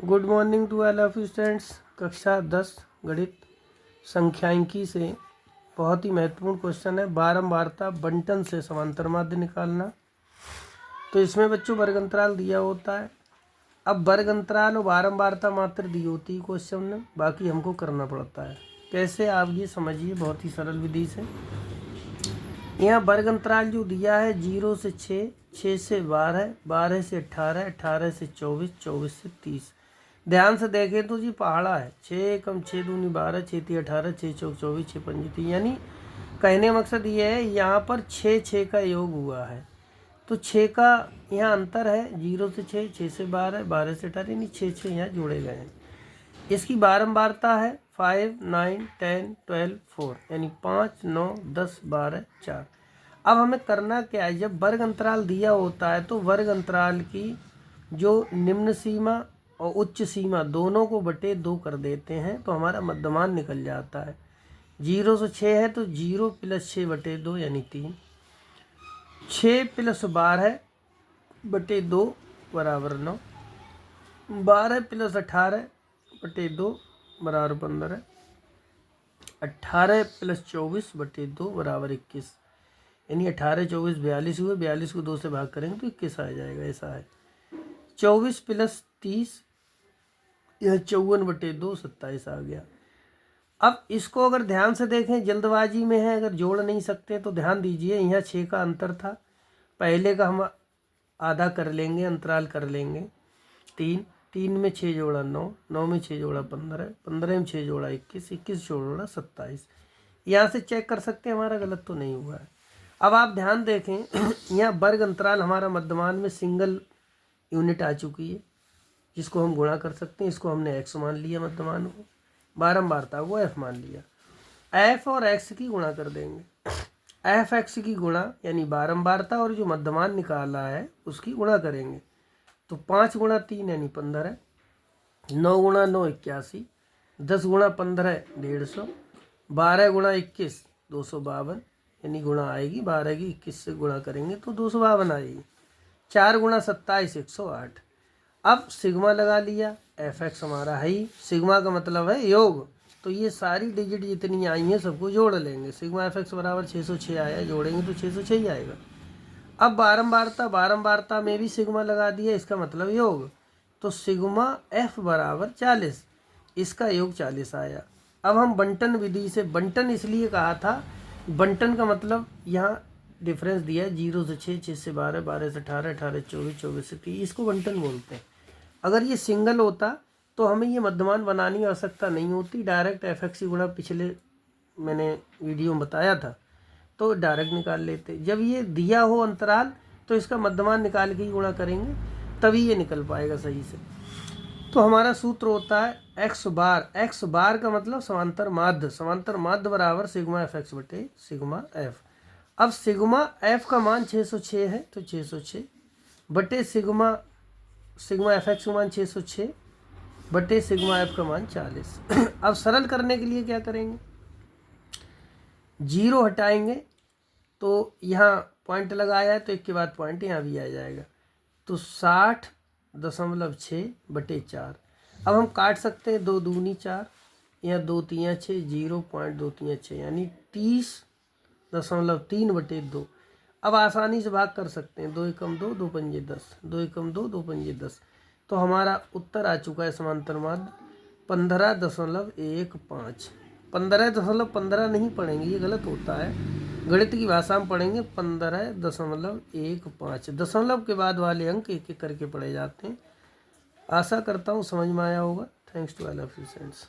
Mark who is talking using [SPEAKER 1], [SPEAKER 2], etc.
[SPEAKER 1] Good morning to all of students. कक्षा 10 गणित संख्यांकी से बहुत ही महत्वपूर्ण क्वेश्चन है, बारंबारता बंटन से समांतर माध्य निकालना। तो इसमें बच्चों वर्ग अंतराल दिया होता है। अब वर्ग अंतराल और बारंबारता मात्र दी होती है क्वेश्चन में, बाकी हमको करना पड़ता है। कैसे, आप ये समझिए बहुत ही सरल विधि से। यहाँ वर्ग अंतराल जो दिया है 0 से 6, 6 से 12, 12 से 18, 18 से 24, 24 से 30। ध्यान से देखें तो जी पहाड़ा है, 6 कम 6 दूनी 12, 6 ती 18, 6 चौक 24, 6 पंजी 30। यानी कहने का मकसद ये है यहाँ पर 6 का योग हुआ है। तो 6 का यहाँ अंतर है, 0 से 6, 6 से 12, 12 से 18, यानी 6 यहाँ जोड़े गए हैं। इसकी बारंबारता है 5, 9, 10, 12, 4, यानी 5, 9, 10, 12, 4। अब हमें करना क्या है, जब वर्ग अंतराल दिया होता है तो वर्ग अंतराल की जो निम्न सीमा और उच्च सीमा दोनों को बटे 2 कर देते हैं तो हमारा मध्यमान निकल जाता है। 0 से 6 है तो 0 + 6 बटे 2 यानी 3। 6 + 12 बटे 2 बराबर 9। 12 + 18 बटे 2 बराबर 15। 18 + 24 बटे 2 बराबर 21। यानी 18, 24, 42 हुए, 42 को 2 से भाग करेंगे तो 21 आ जाएगा, ऐसा है। 24 + 30 यह 54 बटे 2 27 आ गया। अब इसको अगर ध्यान से देखें, जल्दबाजी में है, अगर जोड़ नहीं सकते तो ध्यान दीजिए। यहाँ 6 का अंतर था, पहले का हम आधा कर लेंगे, अंतराल कर लेंगे 3, 3 में 6 जोड़ा 9, 9 में 6 जोड़ा 15, 15 में 6 जोड़ा 21, 21 जोड़ा 27। यहाँ से चेक कर सकते हैं हमारा गलत तो नहीं हुआ है। अब आप ध्यान देखें यहाँ वर्ग अंतराल हमारा मध्यमान में सिंगल यूनिट आ चुकी है, जिसको हम गुणा कर सकते हैं। इसको हमने x मान लिया, मध्यमान को, बारंबारता को f मान लिया। f और x की गुणा कर देंगे, f x की गुणा यानी बारंबारता और जो मध्यमान निकाला है उसकी गुणा करेंगे। तो 5 × 3 यानी 15, 9 × 9 81, 10 × 15 150, 12 × 21 252, यानी गुणा आएगी 12 की 21 से गुणा करेंगे तो 252 आएगी। 4 × 27 108। अब सिग्मा लगा लिया, एफ एक्स हमारा है ही, सिग्मा का मतलब है योग। तो ये सारी डिजिट जितनी आई हैं सबको जोड़ लेंगे। सिग्मा एफ एक्स बराबर 606 आया, जोड़ेंगे तो 606 ही आएगा। अब बारंबारता में भी सिग्मा लगा दिया, इसका मतलब योग। तो सिग्मा एफ बराबर 40, इसका योग 40 आया। अब हम बंटन विधि से, बंटन इसलिए कहा था, बंटन का मतलब यहाँ डिफरेंस दिया है 0 से 6, 6 से 12, 12 से 18, 18 से 24, 24 से 30, इसको बंटन बोलते हैं। अगर ये सिंगल होता तो हमें ये मध्यमान बनाने की आवश्यकता नहीं होती, डायरेक्ट एफ एक्स की गुणा पिछले मैंने वीडियो में बताया था तो डायरेक्ट निकाल लेते। जब ये दिया हो अंतराल तो इसका मध्यमान निकाल के ही गुणा करेंगे, तभी ये निकल पाएगा सही से। तो हमारा सूत्र होता है x बार का मतलब समांतर माध्य बराबर सिग्मा एफ एक्स बटे सिग्मा एफ। अब सिग्मा एफ का मान 606 है तो 606 बटे सिग्मा एफ एक्स का मान 606 बटे सिग्मा एफ का मान 40। अब सरल करने के लिए क्या करेंगे, 0 हटाएंगे तो यहाँ पॉइंट लगाया है तो एक के बाद पॉइंट यहाँ भी आ जाएगा। तो 60.6 बटे 4। अब हम काट सकते हैं, 2 दूनी 4, यहाँ 2 तियाँ 6, 0.236 यानी 30.3 बटे 2। अब आसानी से भाग कर सकते हैं, 2 एकम 2, 2 पंजे 10, 2 एकम 2, 2 पंजे 10। तो हमारा उत्तर आ चुका है समांतर माध्य 15.15। 15.15 नहीं पढ़ेंगे, ये गलत होता है, गणित की भाषा में पढ़ेंगे 15.15। दशमलव के बाद वाले अंक एक एक करके पढ़े जाते हैं। आशा करता हूँ समझ में आया होगा। Thanks to all of you friends.